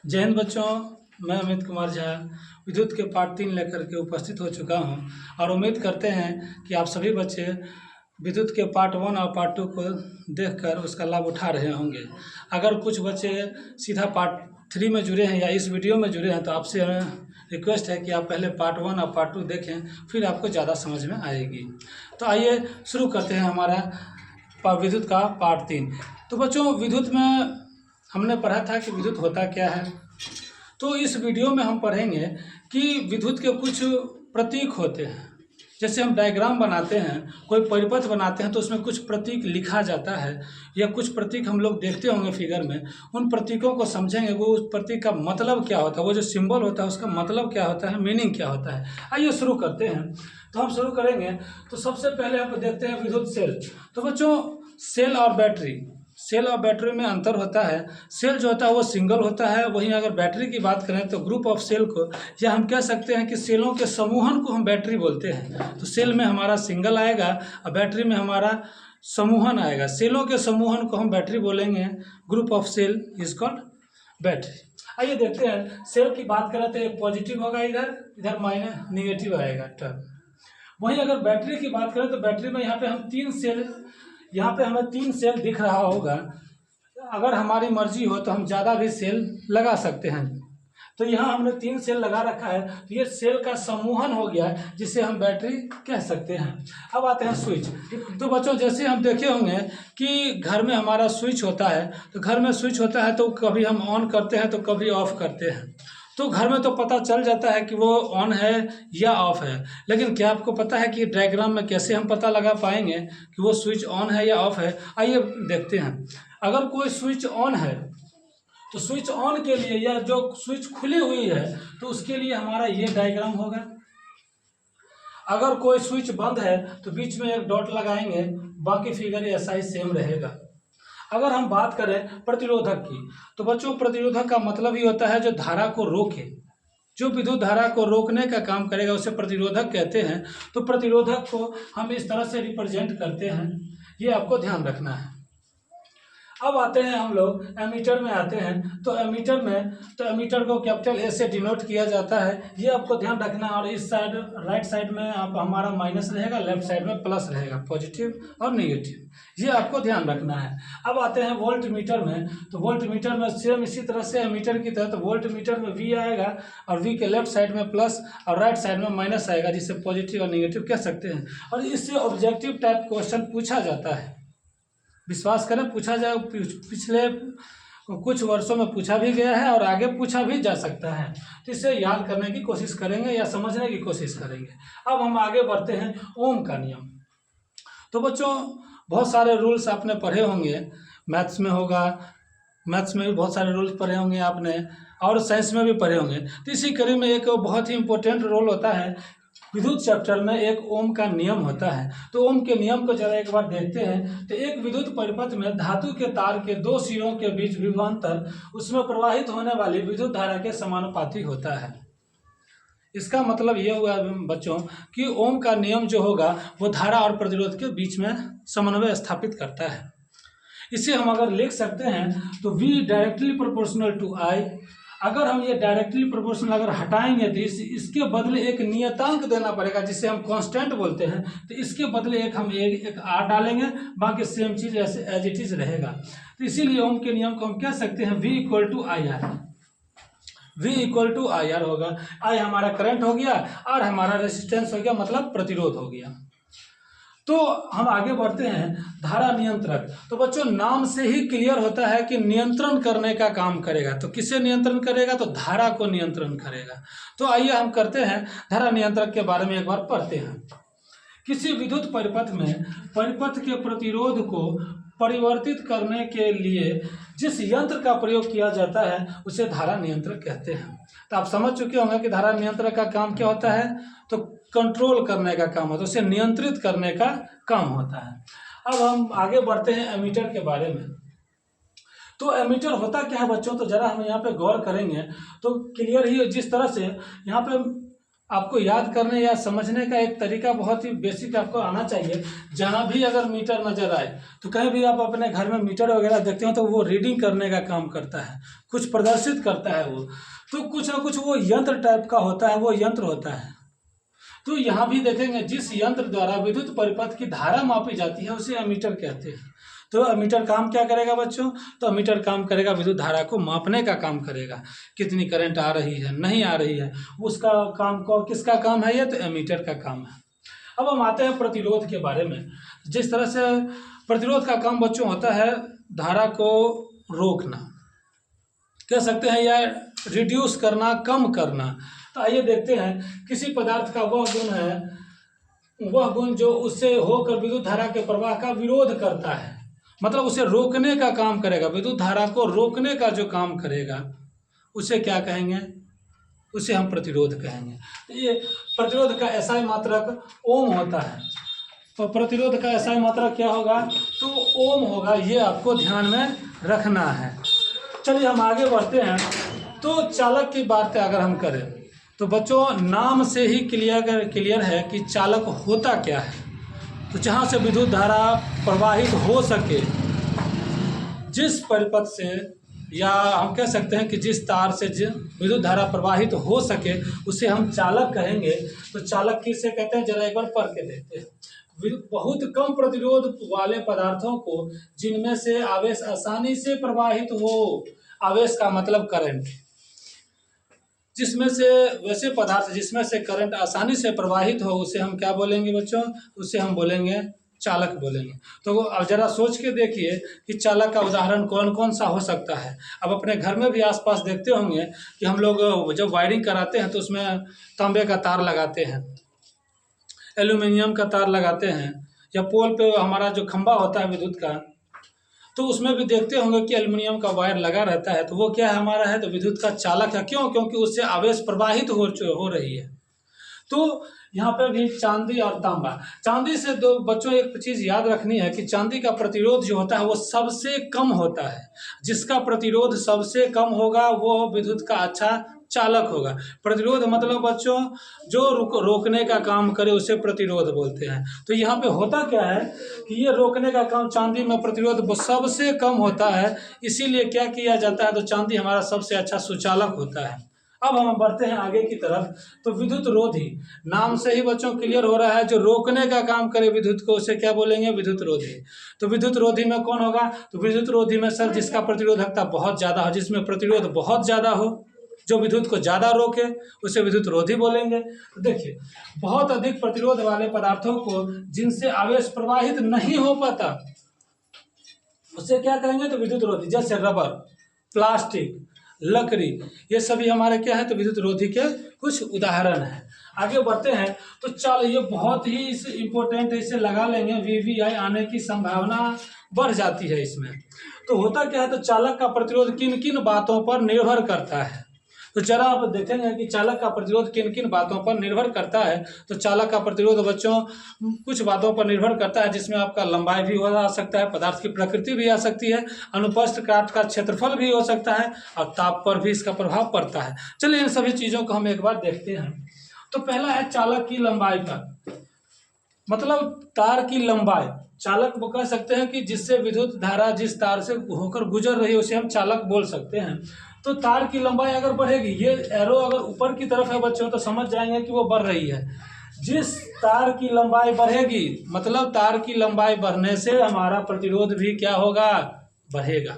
जय हिंद बच्चों। मैं अमित कुमार झा विद्युत के पार्ट 3 लेकर के उपस्थित हो चुका हूं और उम्मीद करते हैं कि आप सभी बच्चे विद्युत के पार्ट 1 और पार्ट 2 को देखकर उसका लाभ उठा रहे होंगे। अगर कुछ बच्चे सीधा पार्ट 3 में जुड़े हैं या इस वीडियो में जुड़े हैं तो आपसे रिक्वेस्ट है कि आप पहले पार्ट 1 और पार्ट 2 देखें, फिर आपको ज़्यादा समझ में आएगी। तो आइए शुरू करते हैं हमारा विद्युत का पार्ट 3। तो बच्चों, विद्युत में हमने पढ़ा था कि विद्युत होता क्या है। तो इस वीडियो में हम पढ़ेंगे कि विद्युत के कुछ प्रतीक होते हैं। जैसे हम डायग्राम बनाते हैं, कोई परिपथ बनाते हैं तो उसमें कुछ प्रतीक लिखा जाता है या कुछ प्रतीक हम लोग देखते होंगे फिगर में। उन प्रतीकों को समझेंगे, वो उस प्रतीक का मतलब क्या होता है, वो जो सिंबल होता है उसका मतलब क्या होता है, मीनिंग क्या होता है। आइए शुरू करते हैं। तो हम शुरू करेंगे तो सबसे पहले हम देखते हैं विद्युत सेल। तो बच्चों, सेल और बैटरी में अंतर होता है। सेल जो होता है वो सिंगल होता है, वहीं अगर बैटरी की बात करें तो ग्रुप ऑफ सेल को, या हम कह सकते हैं कि सेलों के समूहन को हम बैटरी बोलते हैं। तो सेल में हमारा सिंगल आएगा और बैटरी में हमारा समूहन आएगा। सेलों के समूहन को हम बैटरी बोलेंगे। Group of cell is called battery. आइए देखते हैं। सेल की बात करें तो एक पॉजिटिव होगा, इधर माइनस निगेटिव आएगा टर्म। वहीं अगर बैटरी की बात करें तो बैटरी में यहाँ पे हमें 3 सेल दिख रहा होगा। अगर हमारी मर्जी हो तो हम ज़्यादा भी सेल लगा सकते हैं। तो यहाँ हमने 3 सेल लगा रखा है, तो ये सेल का समूहन हो गया जिसे हम बैटरी कह सकते हैं। अब आते हैं स्विच। तो बच्चों, जैसे हम देखे होंगे कि घर में हमारा स्विच होता है, तो घर में स्विच होता है तो कभी हम ऑन करते हैं तो कभी ऑफ करते हैं। तो घर में तो पता चल जाता है कि वो ऑन है या ऑफ है, लेकिन क्या आपको पता है कि डायग्राम में कैसे हम पता लगा पाएंगे कि वो स्विच ऑन है या ऑफ है। आइए देखते हैं। अगर कोई स्विच ऑन है तो स्विच ऑन के लिए, या जो स्विच खुली हुई है तो उसके लिए हमारा ये डायग्राम होगा। अगर कोई स्विच बंद है तो बीच में एक डॉट लगाएंगे, बाकी फिगर ऐसा ही सेम रहेगा। अगर हम बात करें प्रतिरोधक की, तो बच्चों प्रतिरोधक का मतलब ही होता है जो धारा को रोके, जो विद्युत धारा को रोकने का काम करेगा उसे प्रतिरोधक कहते हैं। तो प्रतिरोधक को हम इस तरह से रिप्रेजेंट करते हैं, ये आपको ध्यान रखना है। अब आते हैं हम लोग एमीटर में आते हैं। तो एमीटर को कैपिटल ए से डिनोट किया जाता है, ये आपको ध्यान रखना है। और इस साइड राइट साइड में आप हमारा माइनस रहेगा, लेफ्ट साइड में प्लस रहेगा, पॉजिटिव और नेगेटिव, ये आपको ध्यान रखना है। अब आते हैं वोल्ट मीटर में। तो वोल्ट मीटर में सेम इसी तरह से एमीटर की तरह, तो वोल्ट मीटर में वी आएगा और वी के लेफ्ट साइड में प्लस और राइट साइड में माइनस आएगा, जिसे पॉजिटिव और नेगेटिव कह सकते हैं। और इससे ऑब्जेक्टिव टाइप क्वेश्चन पूछा जाता है, विश्वास करें पूछा जाए। पिछले कुछ वर्षों में पूछा भी गया है और आगे पूछा भी जा सकता है। तो इसे याद करने की कोशिश करेंगे या समझने की कोशिश करेंगे। अब हम आगे बढ़ते हैं ओम का नियम। तो बच्चों, बहुत सारे रूल्स आपने पढ़े होंगे, मैथ्स में होगा, मैथ्स में भी बहुत सारे रूल्स पढ़े होंगे आपने, और साइंस में भी पढ़े होंगे। तो इसी कड़ी में एक बहुत ही इंपॉर्टेंट रोल होता है विद्युत चैप्टर में, एक ओम का नियम होता है। तो ओम के नियम को जरा एक बार देखते हैं। तो एक विद्युत परिपथ में धातु के तार के 2 सिरों के बीच विभवांतर उसमें प्रवाहित होने वाली विद्युत धारा के समानुपाती होता है। इसका मतलब ये हुआ बच्चों कि ओम का नियम जो होगा वो धारा और प्रतिरोध के बीच में समन्वय स्थापित करता है। इसे हम अगर लिख सकते हैं तो V directly proportional to I। अगर हम ये डायरेक्टली प्रोपोर्शनल अगर हटाएंगे तो इसके बदले एक नियतांक देना पड़ेगा, जिसे हम कांस्टेंट बोलते हैं। तो इसके बदले हम एक R डालेंगे, बाकी सेम चीज़ ऐसे एज इट इज रहेगा। तो इसीलिए ओम के नियम को हम कह सकते हैं V equal to I R. V equal to I R होगा। I हमारा करंट हो गया, R हमारा रेजिस्टेंस हो गया, मतलब प्रतिरोध हो गया। तो हम आगे बढ़ते हैं धारा नियंत्रक। तो बच्चों, नाम से ही क्लियर होता है कि नियंत्रण करने का काम करेगा। तो किसे नियंत्रण करेगा? तो धारा को नियंत्रण करेगा। तो आइए हम करते हैं धारा नियंत्रक के बारे में एक बार पढ़ते हैं। किसी विद्युत परिपथ में परिपथ के प्रतिरोध को परिवर्तित करने के लिए जिस यंत्र का प्रयोग किया जाता है उसे धारा नियंत्रक कहते हैं। तो आप समझ चुके होंगे कि धारा नियंत्रक का काम क्या होता है। तो कंट्रोल करने का काम होता है, उसे नियंत्रित करने का काम होता है। अब हम आगे बढ़ते हैं एमीटर के बारे में। तो एमीटर होता क्या है बच्चों? तो जरा हम यहाँ पे गौर करेंगे तो क्लियर ही, जिस तरह से यहाँ पे आपको याद करने या समझने का एक तरीका बहुत ही बेसिक आपको आना चाहिए। जहाँ भी अगर मीटर नज़र आए तो कहीं भी आप अपने घर में मीटर वगैरह देखते हो तो वो रीडिंग करने का काम करता है, कुछ प्रदर्शित करता है वो, तो कुछ ना कुछ वो यंत्र टाइप का होता है, वो यंत्र होता है। तो यहाँ भी देखेंगे जिस यंत्र द्वारा विद्युत परिपथ की धारा मापी जाती है उसे एमीटर कहते हैं। तो एमीटर काम क्या करेगा बच्चों? तो एमीटर काम करेगा विद्युत धारा को मापने का काम करेगा, कितनी करंट आ रही है नहीं आ रही है, उसका काम को किसका काम है? ये तो एमीटर का काम है। अब हम आते हैं प्रतिरोध के बारे में। जिस तरह से प्रतिरोध का काम बच्चों होता है धारा को रोकना, कह सकते हैं, या रिड्यूस करना, कम करना। तो आइए देखते हैं किसी पदार्थ का वह गुण है, वह गुण जो उससे होकर विद्युत धारा के प्रवाह का विरोध करता है, मतलब उसे रोकने का काम करेगा, विद्युत धारा को रोकने का जो काम करेगा उसे क्या कहेंगे? उसे हम प्रतिरोध कहेंगे। तो ये प्रतिरोध का एसआई मात्रक ओम होता है। तो प्रतिरोध का एसआई मात्रक क्या होगा? तो ओम होगा, ये आपको ध्यान में रखना है। चलिए हम आगे बढ़ते हैं। तो चालक की बात अगर हम करें तो बच्चों नाम से ही क्लियर है कि चालक होता क्या है। तो जहाँ से विद्युत धारा प्रवाहित हो सके, जिस परिपथ से, या हम कह सकते हैं कि जिस तार से विद्युत धारा प्रवाहित हो सके उसे हम चालक कहेंगे। तो चालक किसे कहते हैं? जरा एक बार पढ़ के देखते हैं। बहुत कम प्रतिरोध वाले पदार्थों को जिनमें से आवेश आसानी से प्रवाहित हो, आवेश का मतलब करंट, जिसमें से वैसे पदार्थ जिसमें से करंट आसानी से प्रवाहित हो उसे हम क्या बोलेंगे बच्चों? उसे हम बोलेंगे चालक बोलेंगे। तो अब जरा सोच के देखिए कि चालक का उदाहरण कौन कौन सा हो सकता है। अब अपने घर में भी आसपास देखते होंगे कि हम लोग जब वायरिंग कराते हैं तो उसमें तांबे का तार लगाते हैं, एल्यूमिनियम का तार लगाते हैं, या पोल पे हमारा जो खंभा होता है विद्युत का, तो उसमें भी देखते होंगे कि एल्युमिनियम का वायर लगा रहता है। तो वो क्या हमारा है? तो विद्युत का चालक है। क्यों? क्योंकि उससे आवेश प्रवाहित हो रही है। तो यहाँ पे भी चांदी और तांबा, चांदी से दो बच्चों एक चीज़ याद रखनी है कि चांदी का प्रतिरोध जो होता है वो सबसे कम होता है। जिसका प्रतिरोध सबसे कम होगा वो विद्युत का अच्छा चालक होगा। प्रतिरोध मतलब बच्चों जो रोकने का काम करे उसे प्रतिरोध बोलते हैं। तो यहाँ पे होता क्या है कि ये रोकने का काम चांदी में प्रतिरोध सबसे कम होता है, इसीलिए क्या किया जाता है? तो चांदी हमारा सबसे अच्छा सुचालक होता है। अब हम बढ़ते हैं आगे की तरफ। तो विद्युत रोधी, नाम से ही बच्चों क्लियर हो रहा है, जो रोकने का काम करे विद्युत को उसे क्या बोलेंगे? विद्युत रोधी। तो विद्युत रोधी में कौन होगा? तो विद्युत रोधी में सर जिसका प्रतिरोधकता बहुत ज़्यादा हो, जिसमें प्रतिरोध बहुत ज़्यादा हो, जो विद्युत को ज़्यादा रोके उसे विद्युत रोधी बोलेंगे। तो देखिए बहुत अधिक प्रतिरोध वाले पदार्थों को जिनसे आवेश प्रवाहित नहीं हो पाता उसे क्या कहेंगे? तो विद्युत रोधी। जैसे रबर, प्लास्टिक, लकड़ी, ये सभी हमारे क्या है? तो विद्युत रोधी के कुछ उदाहरण हैं। आगे बढ़ते हैं। तो चल ये बहुत ही इम्पोर्टेंट है, इसे लगा लेंगे, VVI आने की संभावना बढ़ जाती है इसमें। तो होता क्या है? तो चालक का प्रतिरोध किन किन बातों पर निर्भर करता है। तो जरा आप देखेंगे कि चालक का प्रतिरोध किन किन बातों पर निर्भर करता है। तो चालक का प्रतिरोध बच्चों कुछ बातों पर निर्भर करता है, जिसमें आपका लंबाई भी हो सकता है, पदार्थ की प्रकृति भी आ सकती है, अनुप्रस्थ काट का क्षेत्रफल भी हो सकता है, और ताप पर भी इसका प्रभाव पड़ता है। चलिए इन सभी चीज़ों को हम एक बार देखते हैं। तो पहला है चालक की लंबाई का मतलब तार की लंबाई। चालक वो कह सकते हैं कि जिससे विद्युत धारा जिस तार से होकर गुजर रही है उसे हम चालक बोल सकते हैं। तो तार की लंबाई अगर बढ़ेगी, ये एरो अगर ऊपर की तरफ है बच्चों तो समझ जाएंगे कि वो बढ़ रही है। जिस तार की लंबाई बढ़ेगी मतलब तार की लंबाई बढ़ने से हमारा प्रतिरोध भी क्या होगा? बढ़ेगा।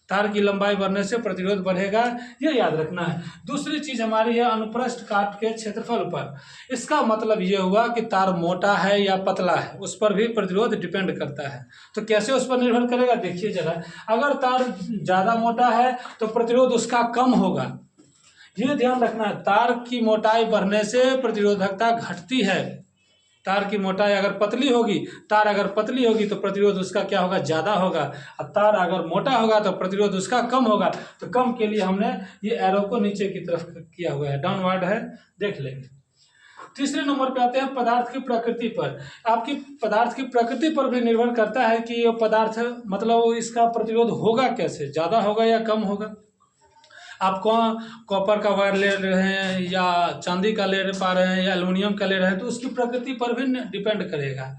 तार की लंबाई बढ़ने से प्रतिरोध बढ़ेगा, ये याद रखना है। दूसरी चीज हमारी है अनुप्रस्थ काट के क्षेत्रफल पर। इसका मतलब ये हुआ कि तार मोटा है या पतला है, उस पर भी प्रतिरोध डिपेंड करता है। तो कैसे उस पर निर्भर करेगा? देखिए जरा, अगर तार ज़्यादा मोटा है तो प्रतिरोध उसका कम होगा, ये ध्यान रखना है। तार की मोटाई बढ़ने से प्रतिरोधकता घटती है। तार की मोटाई अगर पतली होगी, तार अगर पतली होगी तो प्रतिरोध उसका क्या होगा? ज़्यादा होगा। और तार अगर मोटा होगा तो प्रतिरोध उसका कम होगा। तो कम के लिए हमने ये एरो को नीचे की तरफ किया हुआ है, डाउनवर्ड है, देख लेंगे। तीसरे नंबर पे आते हैं पदार्थ की प्रकृति पर। आपकी पदार्थ की प्रकृति पर भी निर्भर करता है कि ये पदार्थ मतलब इसका प्रतिरोध होगा कैसे, ज़्यादा होगा या कम होगा। आप कौन कॉपर का वायर ले रहे हैं या चांदी का ले पा रहे हैं या एल्युमिनियम का ले रहे हैं, तो उसकी प्रकृति पर भी डिपेंड करेगा।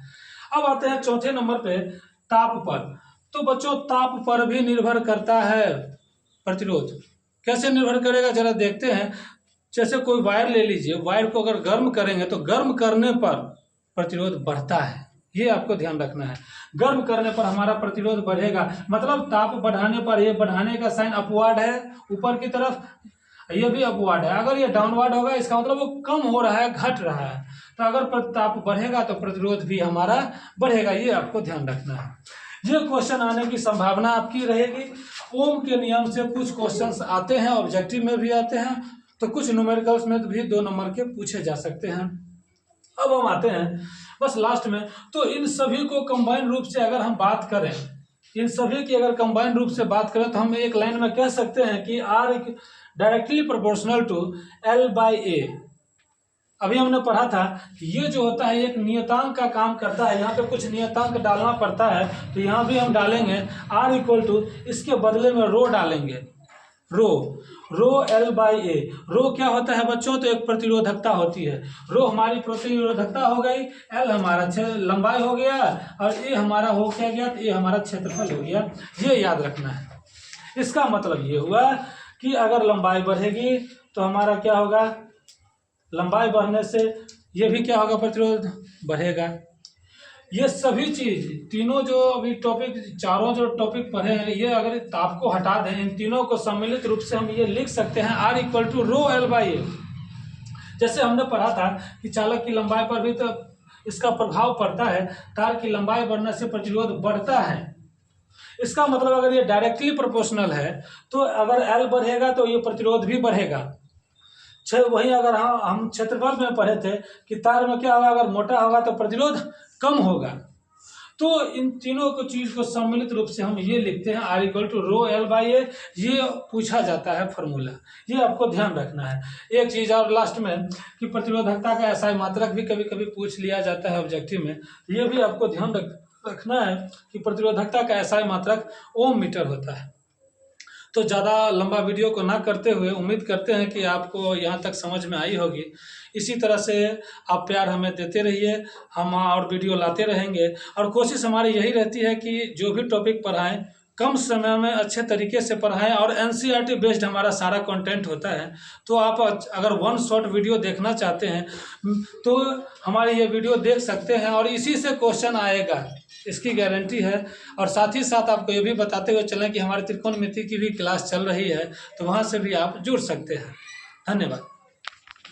अब आते हैं चौथे नंबर पे ताप पर। तो बच्चों ताप पर भी निर्भर करता है प्रतिरोध। कैसे निर्भर करेगा जरा देखते हैं। जैसे कोई वायर ले लीजिए, वायर को अगर गर्म करेंगे तो गर्म करने पर प्रतिरोध बढ़ता है, ये आपको ध्यान रखना है। गर्म करने पर हमारा प्रतिरोध बढ़ेगा, मतलब ताप बढ़ाने पर, ये बढ़ाने का साइन अपवर्ड है ऊपर की तरफ, ये भी अपवर्ड है। अगर ये डाउनवर्ड होगा इसका मतलब वो कम हो रहा है, घट रहा है। तो अगर ताप बढ़ेगा तो प्रतिरोध भी हमारा बढ़ेगा, ये आपको ध्यान रखना है। ये क्वेश्चन आने की संभावना आपकी रहेगी। ओम के नियम से कुछ क्वेश्चंस आते हैं, ऑब्जेक्टिव में भी आते हैं, तो कुछ न्यूमेरिकल्स में भी 2 नंबर के पूछे जा सकते हैं। अब हम आते हैं बस लास्ट में। तो इन सभी को कंबाइन रूप से अगर हम बात करें, इन सभी की अगर कंबाइन रूप से बात करें तो हम एक लाइन में कह सकते हैं कि R directly proportional to L/A। अभी हमने पढ़ा था कि ये जो होता है एक नियतांक का काम करता है, यहाँ पे कुछ नियतांक डालना पड़ता है, तो यहाँ भी हम डालेंगे R इक्वल टू, इसके बदले में रो डालेंगे, रो L/A। रो क्या होता है बच्चों, तो एक प्रतिरोधकता होती है। रो हमारी प्रतिरोधकता हो गई, L हमारा लंबाई हो गया, और A हमारा हो क्या गया, तो A हमारा क्षेत्रफल हो गया। ये याद रखना है। इसका मतलब ये हुआ कि अगर लंबाई बढ़ेगी तो हमारा क्या होगा, लंबाई बढ़ने से ये भी क्या होगा, प्रतिरोध बढ़ेगा। ये सभी चीज तीनों जो अभी टॉपिक, चारों जो टॉपिक पढ़े हैं, ये अगर ताप को हटा दें, इन तीनों को सम्मिलित रूप से हम ये लिख सकते हैं R equal to row L/A। जैसे हमने पढ़ा था कि चालक की लंबाई पर भी तो इसका प्रभाव पड़ता है, तार की लंबाई बढ़ने से प्रतिरोध बढ़ता है। इसका मतलब अगर ये डायरेक्टली प्रोपोर्शनल है तो अगर L बढ़ेगा तो ये प्रतिरोध भी बढ़ेगा। वहीं अगर हम क्षेत्रफल में पढ़े थे कि तार में क्या होगा, अगर मोटा होगा तो प्रतिरोध कम होगा। तो इन तीनों को चीज को सम्मिलित रूप से हम ये लिखते हैं R equal to row L/A। ये पूछा जाता है फॉर्मूला, ये आपको ध्यान रखना है। एक चीज और लास्ट में कि प्रतिरोधकता का SI मात्रक भी कभी कभी पूछ लिया जाता है ऑब्जेक्टिव में, ये भी आपको ध्यान रखना है कि प्रतिरोधकता का SI मात्रक ओम मीटर होता है। तो ज़्यादा लंबा वीडियो को ना करते हुए उम्मीद करते हैं कि आपको यहाँ तक समझ में आई होगी। इसी तरह से आप प्यार हमें देते रहिए, हम और वीडियो लाते रहेंगे, और कोशिश हमारी यही रहती है कि जो भी टॉपिक पढ़ाएं कम समय में अच्छे तरीके से पढ़ाएं, और NCERT बेस्ड हमारा सारा कंटेंट होता है। तो आप अगर 1 शॉट वीडियो देखना चाहते हैं तो हमारी ये वीडियो देख सकते हैं, और इसी से क्वेश्चन आएगा, इसकी गारंटी है। और साथ ही साथ आपको ये भी बताते हुए चलें कि हमारे त्रिकोणमिति की भी क्लास चल रही है, तो वहाँ से भी आप जुड़ सकते हैं। धन्यवाद।